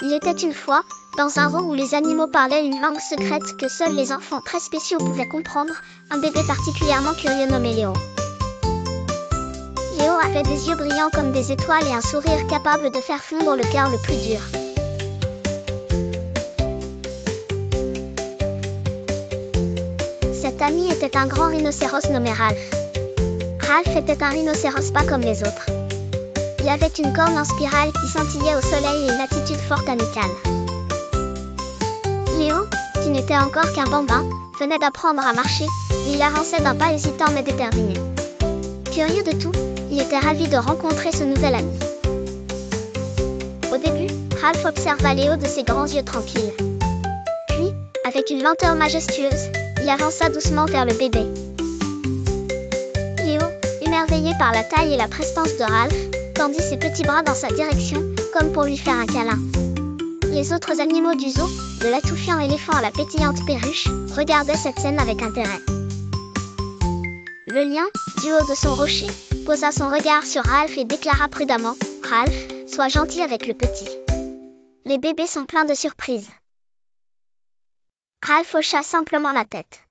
Il était une fois, dans un zoo où les animaux parlaient une langue secrète que seuls les enfants très spéciaux pouvaient comprendre, un bébé particulièrement curieux nommé Léo. Léo avait des yeux brillants comme des étoiles et un sourire capable de faire fondre le cœur le plus dur. Cet ami était un grand rhinocéros nommé Ralph. Ralph était un rhinocéros pas comme les autres. Il avait une corne en spirale qui scintillait au soleil et une attitude forte amicale. Léo, qui n'était encore qu'un bambin, venait d'apprendre à marcher, et il avançait d'un pas hésitant mais déterminé. Curieux de tout, il était ravi de rencontrer ce nouvel ami. Au début, Ralph observa Léo de ses grands yeux tranquilles. Puis, avec une lenteur majestueuse, il avança doucement vers le bébé. Léo, émerveillé par la taille et la prestance de Ralph, tendit ses petits bras dans sa direction, comme pour lui faire un câlin. Les autres animaux du zoo, de l'atouffiant éléphant à la pétillante perruche, regardaient cette scène avec intérêt. Le lion, du haut de son rocher, posa son regard sur Ralph et déclara prudemment « Ralph, sois gentil avec le petit. Les bébés sont pleins de surprises. » Ralph hocha simplement la tête.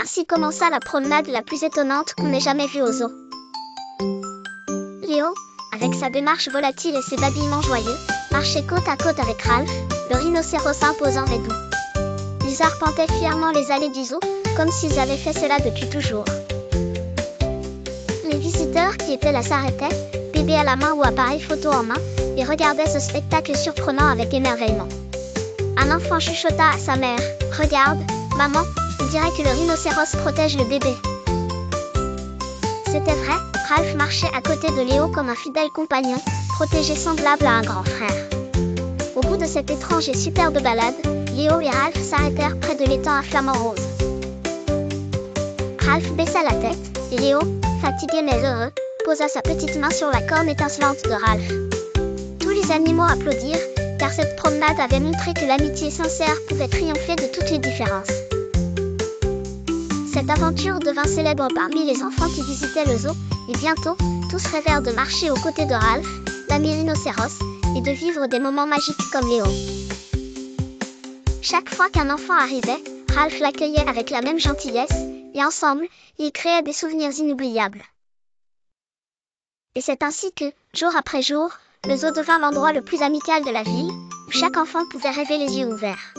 Ainsi commença la promenade la plus étonnante qu'on ait jamais vue au zoo. Léo, avec sa démarche volatile et ses habillements joyeux, marchait côte à côte avec Ralph, le rhinocéros imposant et doux. Ils arpentaient fièrement les allées du zoo, comme s'ils avaient fait cela depuis toujours. Les visiteurs qui étaient là s'arrêtaient, bébé à la main ou appareil photo en main, et regardaient ce spectacle surprenant avec émerveillement. Un enfant chuchota à sa mère « Regarde, maman, on dirait que le rhinocéros protège le bébé. » C'était vrai, Ralph marchait à côté de Léo comme un fidèle compagnon, protégé semblable à un grand frère. Au bout de cette étrange et superbe balade, Léo et Ralph s'arrêtèrent près de l'étang à flamants roses. Ralph baissa la tête, et Léo, fatigué mais heureux, posa sa petite main sur la corne étincelante de Ralph. Tous les animaux applaudirent, car cette promenade avait montré que l'amitié sincère pouvait triompher de toutes les différences. Cette aventure devint célèbre parmi les enfants qui visitaient le zoo, et bientôt, tous rêvèrent de marcher aux côtés de Ralph, l'ami rhinocéros, et de vivre des moments magiques comme Léo. Chaque fois qu'un enfant arrivait, Ralph l'accueillait avec la même gentillesse, et ensemble, ils créaient des souvenirs inoubliables. Et c'est ainsi que, jour après jour, le zoo devint l'endroit le plus amical de la ville, où chaque enfant pouvait rêver les yeux ouverts.